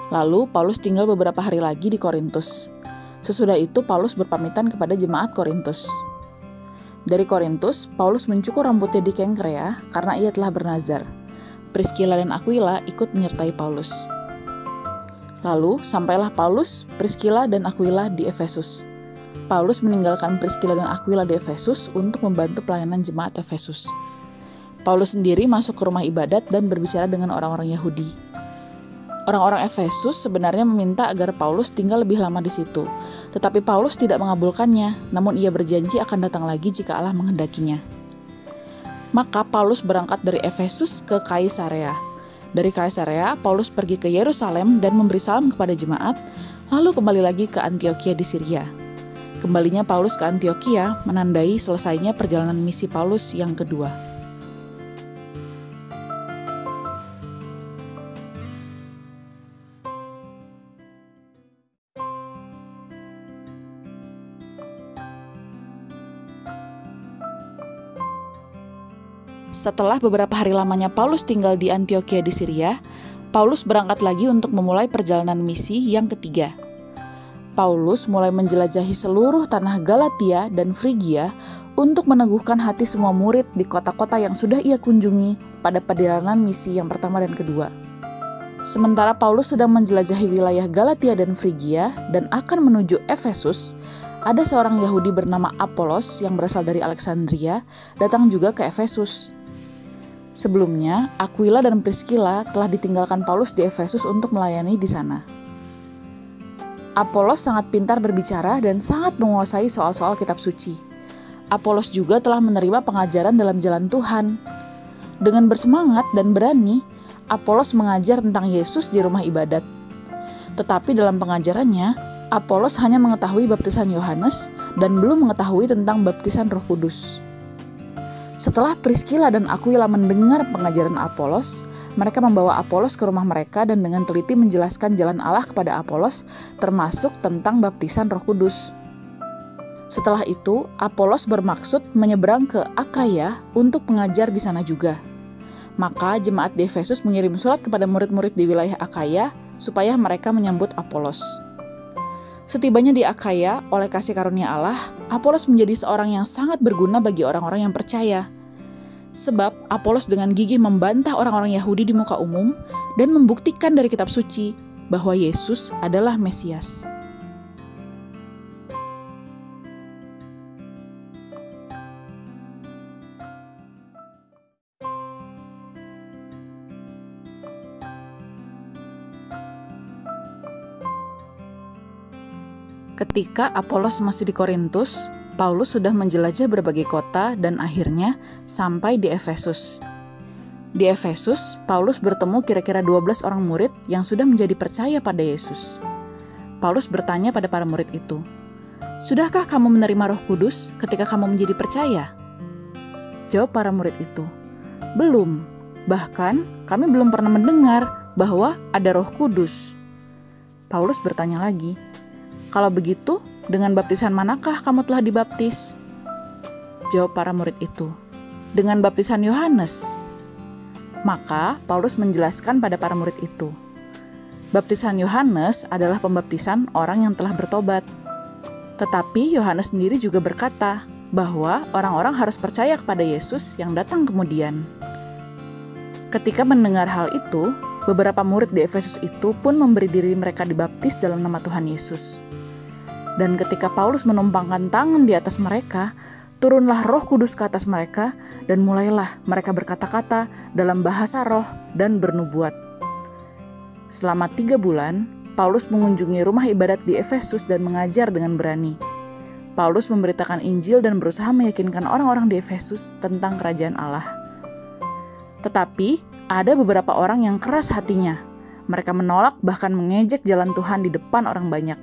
A: Lalu Paulus tinggal beberapa hari lagi di Korintus. Sesudah itu Paulus berpamitan kepada jemaat Korintus. Dari Korintus, Paulus mencukur rambutnya di Kengkrea karena ia telah bernazar. Priskila dan Aquila ikut menyertai Paulus. Lalu sampailah Paulus, Priskila, dan Aquila di Efesus. Paulus meninggalkan Priskila dan Aquila di Efesus untuk membantu pelayanan jemaat Efesus. Paulus sendiri masuk ke rumah ibadat dan berbicara dengan orang-orang Yahudi. Orang-orang Efesus sebenarnya meminta agar Paulus tinggal lebih lama di situ, tetapi Paulus tidak mengabulkannya, namun ia berjanji akan datang lagi jika Allah menghendakinya. Maka Paulus berangkat dari Efesus ke Kaisarea. Dari Kaisarea, Paulus pergi ke Yerusalem dan memberi salam kepada jemaat, lalu kembali lagi ke Antiokhia di Syria. Kembalinya Paulus ke Antiokhia menandai selesainya perjalanan misi Paulus yang kedua. Setelah beberapa hari lamanya Paulus tinggal di Antiokhia di Syria, Paulus berangkat lagi untuk memulai perjalanan misi yang ketiga. Paulus mulai menjelajahi seluruh tanah Galatia dan Frigia untuk meneguhkan hati semua murid di kota-kota yang sudah ia kunjungi pada perjalanan misi yang pertama dan kedua. Sementara Paulus sedang menjelajahi wilayah Galatia dan Frigia dan akan menuju Efesus, ada seorang Yahudi bernama Apolos yang berasal dari Alexandria datang juga ke Efesus. Sebelumnya, Aquila dan Priskila telah ditinggalkan Paulus di Efesus untuk melayani di sana. Apolos sangat pintar berbicara dan sangat menguasai soal-soal kitab suci. Apolos juga telah menerima pengajaran dalam jalan Tuhan. Dengan bersemangat dan berani, Apolos mengajar tentang Yesus di rumah ibadat. Tetapi dalam pengajarannya, Apolos hanya mengetahui baptisan Yohanes dan belum mengetahui tentang baptisan Roh Kudus. Setelah Priskila dan Aquila mendengar pengajaran Apolos, mereka membawa Apolos ke rumah mereka dan dengan teliti menjelaskan jalan Allah kepada Apolos, termasuk tentang baptisan Roh Kudus. Setelah itu, Apolos bermaksud menyeberang ke Akaya untuk mengajar di sana juga. Maka jemaat di Efesus mengirim surat kepada murid-murid di wilayah Akaya supaya mereka menyambut Apolos. Setibanya di Akaya, oleh kasih karunia Allah, Apolos menjadi seorang yang sangat berguna bagi orang-orang yang percaya. Sebab Apolos dengan gigih membantah orang-orang Yahudi di muka umum dan membuktikan dari kitab suci bahwa Yesus adalah Mesias. Ketika Apolos masih di Korintus, Paulus sudah menjelajah berbagai kota dan akhirnya sampai di Efesus. Di Efesus, Paulus bertemu kira-kira 12 orang murid yang sudah menjadi percaya pada Yesus. Paulus bertanya pada para murid itu, "Sudahkah kamu menerima Roh Kudus ketika kamu menjadi percaya?" Jawab para murid itu, "Belum, bahkan kami belum pernah mendengar bahwa ada Roh Kudus." Paulus bertanya lagi, "Kalau begitu, dengan baptisan manakah kamu telah dibaptis?" Jawab para murid itu, "Dengan baptisan Yohanes." Maka Paulus menjelaskan pada para murid itu, baptisan Yohanes adalah pembaptisan orang yang telah bertobat. Tetapi Yohanes sendiri juga berkata bahwa orang-orang harus percaya kepada Yesus yang datang kemudian. Ketika mendengar hal itu, beberapa murid di Efesus itu pun memberi diri mereka dibaptis dalam nama Tuhan Yesus. Dan ketika Paulus menumpangkan tangan di atas mereka, turunlah Roh Kudus ke atas mereka, dan mulailah mereka berkata-kata dalam bahasa roh dan bernubuat. Selama 3 bulan, Paulus mengunjungi rumah ibadat di Efesus dan mengajar dengan berani. Paulus memberitakan Injil dan berusaha meyakinkan orang-orang di Efesus tentang kerajaan Allah. Tetapi, ada beberapa orang yang keras hatinya. Mereka menolak bahkan mengejek jalan Tuhan di depan orang banyak.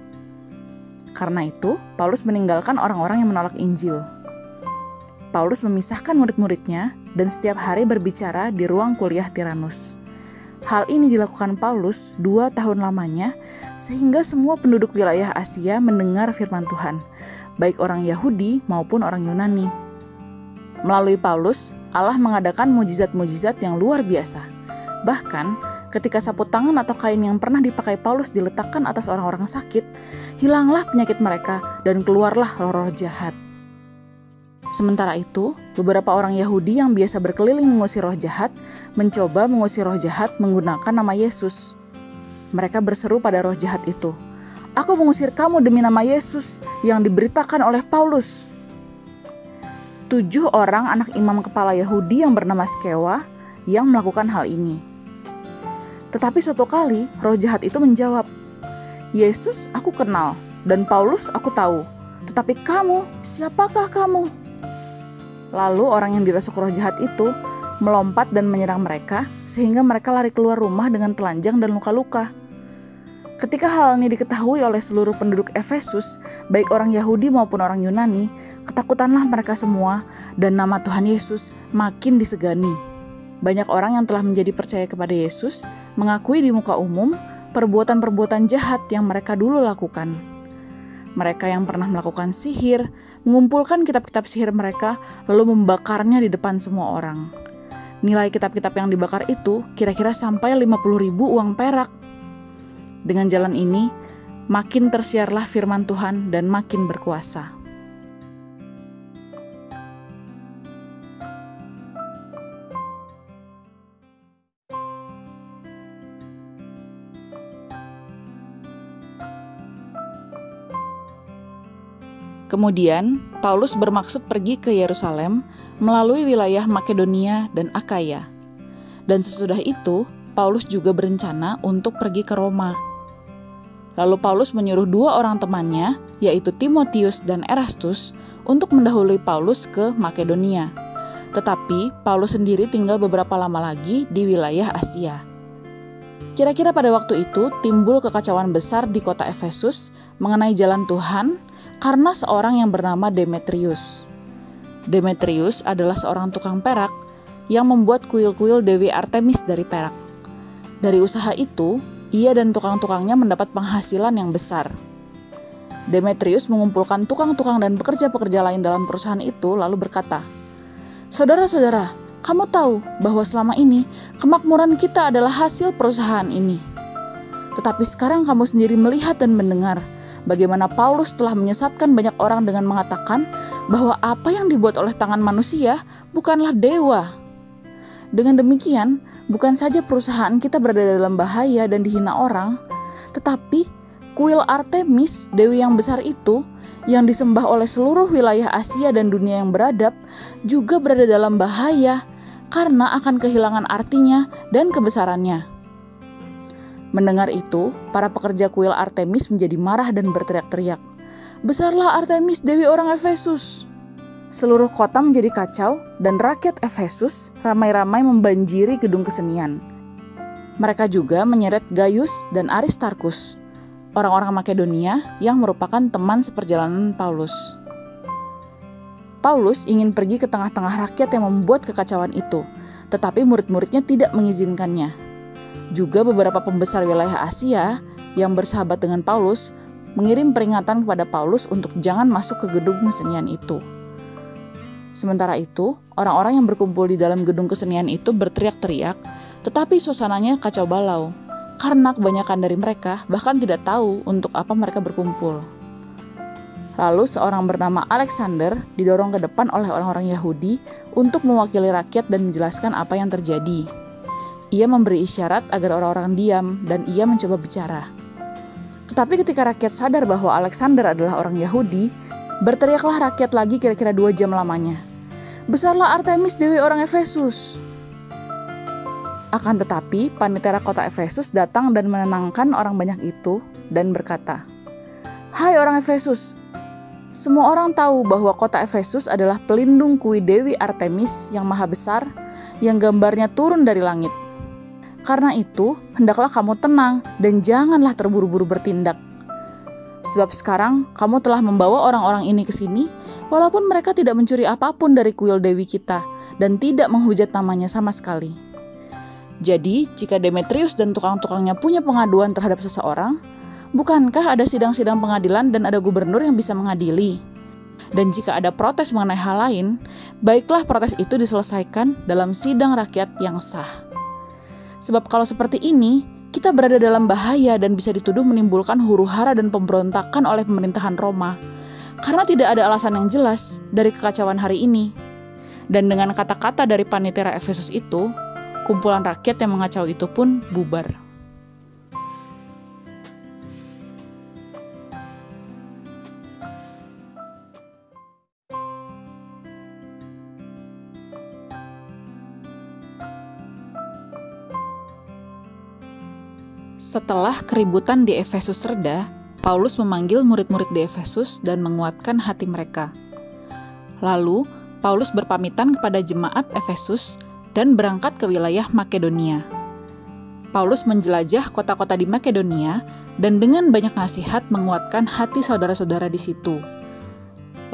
A: Karena itu, Paulus meninggalkan orang-orang yang menolak Injil. Paulus memisahkan murid-muridnya dan setiap hari berbicara di ruang kuliah Tiranus. Hal ini dilakukan Paulus 2 tahun lamanya, sehingga semua penduduk wilayah Asia mendengar firman Tuhan, baik orang Yahudi maupun orang Yunani. Melalui Paulus, Allah mengadakan mujizat-mujizat yang luar biasa. Bahkan, Ketika sapu tangan atau kain yang pernah dipakai Paulus diletakkan atas orang-orang sakit, hilanglah penyakit mereka dan keluarlah roh-roh jahat. Sementara itu, beberapa orang Yahudi yang biasa berkeliling mengusir roh jahat, mencoba mengusir roh jahat menggunakan nama Yesus. Mereka berseru pada roh jahat itu, "Aku mengusir kamu demi nama Yesus yang diberitakan oleh Paulus." 7 orang anak imam kepala Yahudi yang bernama Skewa yang melakukan hal ini. Tetapi suatu kali roh jahat itu menjawab, "Yesus aku kenal dan Paulus aku tahu, tetapi kamu, siapakah kamu?" Lalu orang yang dirasuk roh jahat itu melompat dan menyerang mereka sehingga mereka lari keluar rumah dengan telanjang dan luka-luka. Ketika hal ini diketahui oleh seluruh penduduk Efesus, baik orang Yahudi maupun orang Yunani, ketakutanlah mereka semua dan nama Tuhan Yesus makin disegani. Banyak orang yang telah menjadi percaya kepada Yesus mengakui di muka umum perbuatan-perbuatan jahat yang mereka dulu lakukan. Mereka yang pernah melakukan sihir, mengumpulkan kitab-kitab sihir mereka lalu membakarnya di depan semua orang. Nilai kitab-kitab yang dibakar itu kira-kira sampai 50.000 uang perak. Dengan jalan ini, makin tersiarlah firman Tuhan dan makin berkuasa. Kemudian, Paulus bermaksud pergi ke Yerusalem melalui wilayah Makedonia dan Akaya. Dan sesudah itu, Paulus juga berencana untuk pergi ke Roma. Lalu Paulus menyuruh 2 orang temannya, yaitu Timotius dan Erastus, untuk mendahului Paulus ke Makedonia. Tetapi Paulus sendiri tinggal beberapa lama lagi di wilayah Asia. Kira-kira pada waktu itu timbul kekacauan besar di kota Efesus mengenai jalan Tuhan, karena seorang yang bernama Demetrius. Demetrius adalah seorang tukang perak yang membuat kuil-kuil Dewi Artemis dari perak. Dari usaha itu, ia dan tukang-tukangnya mendapat penghasilan yang besar. Demetrius mengumpulkan tukang-tukang dan pekerja-pekerja lain dalam perusahaan itu lalu berkata, "Saudara-saudara, kamu tahu bahwa selama ini kemakmuran kita adalah hasil perusahaan ini. Tetapi sekarang kamu sendiri melihat dan mendengar bagaimana Paulus telah menyesatkan banyak orang dengan mengatakan bahwa apa yang dibuat oleh tangan manusia bukanlah dewa. Dengan demikian, bukan saja perusahaan kita berada dalam bahaya dan dihina orang, tetapi kuil Artemis, dewi yang besar itu, yang disembah oleh seluruh wilayah Asia dan dunia yang beradab, juga berada dalam bahaya karena akan kehilangan artinya dan kebesarannya." Mendengar itu, para pekerja kuil Artemis menjadi marah dan berteriak-teriak, "Besarlah Artemis, dewi orang Efesus!" Seluruh kota menjadi kacau dan rakyat Efesus ramai-ramai membanjiri gedung kesenian. Mereka juga menyeret Gaius dan Aristarkus, orang-orang Makedonia yang merupakan teman seperjalanan Paulus. Paulus ingin pergi ke tengah-tengah rakyat yang membuat kekacauan itu, tetapi murid-muridnya tidak mengizinkannya. Juga beberapa pembesar wilayah Asia yang bersahabat dengan Paulus mengirim peringatan kepada Paulus untuk jangan masuk ke gedung kesenian itu. Sementara itu, orang-orang yang berkumpul di dalam gedung kesenian itu berteriak-teriak, tetapi suasananya kacau balau, karena kebanyakan dari mereka bahkan tidak tahu untuk apa mereka berkumpul. Lalu seorang bernama Alexander didorong ke depan oleh orang-orang Yahudi untuk mewakili rakyat dan menjelaskan apa yang terjadi. Ia memberi isyarat agar orang-orang diam dan ia mencoba bicara. Tetapi ketika rakyat sadar bahwa Alexander adalah orang Yahudi, berteriaklah rakyat lagi kira-kira 2 jam lamanya, "Besarlah Artemis, dewi orang Efesus!" Akan tetapi, panitera kota Efesus datang dan menenangkan orang banyak itu dan berkata, "Hai orang Efesus, semua orang tahu bahwa kota Efesus adalah pelindung kuil Dewi Artemis yang maha besar, yang gambarnya turun dari langit. Karena itu, hendaklah kamu tenang dan janganlah terburu-buru bertindak. Sebab sekarang kamu telah membawa orang-orang ini ke sini, walaupun mereka tidak mencuri apapun dari kuil Dewi kita dan tidak menghujat namanya sama sekali. Jadi, jika Demetrius dan tukang-tukangnya punya pengaduan terhadap seseorang, bukankah ada sidang-sidang pengadilan dan ada gubernur yang bisa mengadili? Dan jika ada protes mengenai hal lain, baiklah protes itu diselesaikan dalam sidang rakyat yang sah. Sebab kalau seperti ini, kita berada dalam bahaya dan bisa dituduh menimbulkan huru-hara dan pemberontakan oleh pemerintahan Roma. Karena tidak ada alasan yang jelas dari kekacauan hari ini. Dan dengan kata-kata dari panitera Efesus itu, kumpulan rakyat yang mengacau itu pun bubar. Setelah keributan di Efesus reda, Paulus memanggil murid-murid di Efesus dan menguatkan hati mereka. Lalu, Paulus berpamitan kepada jemaat Efesus dan berangkat ke wilayah Makedonia. Paulus menjelajah kota-kota di Makedonia dan dengan banyak nasihat menguatkan hati saudara-saudara di situ.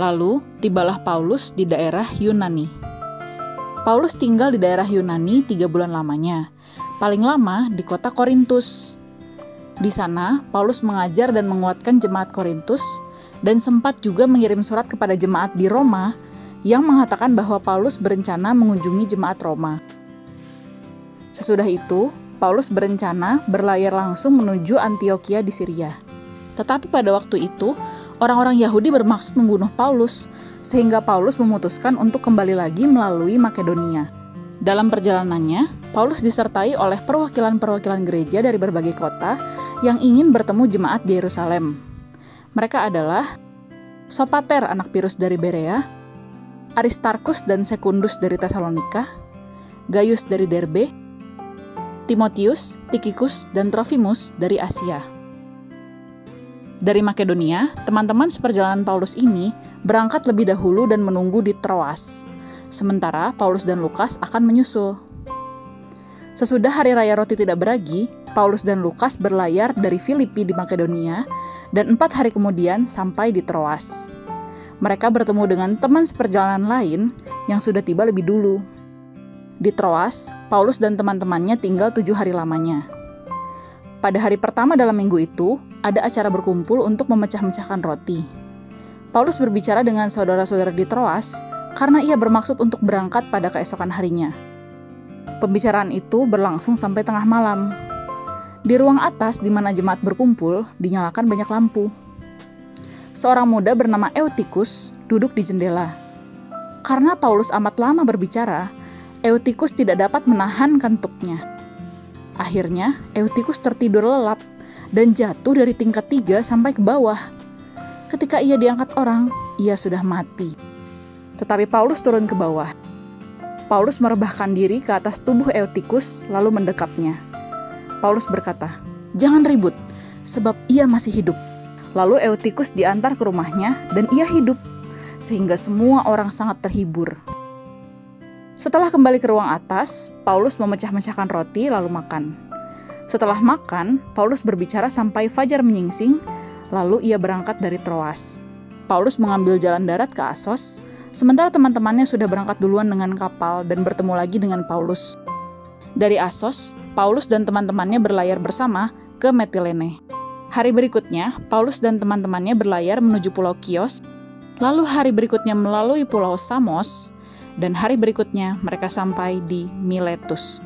A: Lalu, tibalah Paulus di daerah Yunani. Paulus tinggal di daerah Yunani 3 bulan lamanya, paling lama di kota Korintus. Di sana, Paulus mengajar dan menguatkan jemaat Korintus dan sempat juga mengirim surat kepada jemaat di Roma yang mengatakan bahwa Paulus berencana mengunjungi jemaat Roma. Sesudah itu, Paulus berencana berlayar langsung menuju Antiokhia di Syria. Tetapi pada waktu itu, orang-orang Yahudi bermaksud membunuh Paulus, sehingga Paulus memutuskan untuk kembali lagi melalui Makedonia. Dalam perjalanannya, Paulus disertai oleh perwakilan-perwakilan gereja dari berbagai kota yang ingin bertemu jemaat di Yerusalem. Mereka adalah Sopater anak Pirus dari Berea, Aristarkus dan Sekundus dari Tesalonika, Gaius dari Derbe, Timotius, Tikhikus, dan Trofimus dari Asia. Dari Makedonia, teman-teman seperjalanan Paulus ini berangkat lebih dahulu dan menunggu di Troas. Sementara Paulus dan Lukas akan menyusul. Sesudah Hari Raya Roti Tidak Beragi, Paulus dan Lukas berlayar dari Filipi di Makedonia dan 4 hari kemudian sampai di Troas. Mereka bertemu dengan teman seperjalanan lain yang sudah tiba lebih dulu. Di Troas, Paulus dan teman-temannya tinggal 7 hari lamanya. Pada hari pertama dalam minggu itu, ada acara berkumpul untuk memecah-mecahkan roti. Paulus berbicara dengan saudara-saudara di Troas karena ia bermaksud untuk berangkat pada keesokan harinya. Pembicaraan itu berlangsung sampai tengah malam. Di ruang atas di mana jemaat berkumpul, dinyalakan banyak lampu. Seorang muda bernama Eutikus duduk di jendela. Karena Paulus amat lama berbicara, Eutikus tidak dapat menahan kantuknya. Akhirnya, Eutikus tertidur lelap dan jatuh dari tingkat 3 sampai ke bawah. Ketika ia diangkat orang, ia sudah mati. Tetapi Paulus turun ke bawah. Paulus merebahkan diri ke atas tubuh Eutikus lalu mendekapnya. Paulus berkata, "Jangan ribut, sebab ia masih hidup." Lalu Eutikus diantar ke rumahnya dan ia hidup, sehingga semua orang sangat terhibur. Setelah kembali ke ruang atas, Paulus memecah-mecahkan roti lalu makan. Setelah makan, Paulus berbicara sampai fajar menyingsing, lalu ia berangkat dari Troas. Paulus mengambil jalan darat ke Asos, sementara teman-temannya sudah berangkat duluan dengan kapal dan bertemu lagi dengan Paulus. Dari Asos, Paulus dan teman-temannya berlayar bersama ke Metilene. Hari berikutnya, Paulus dan teman-temannya berlayar menuju Pulau Kios, lalu hari berikutnya melalui Pulau Samos, dan hari berikutnya mereka sampai di Miletus.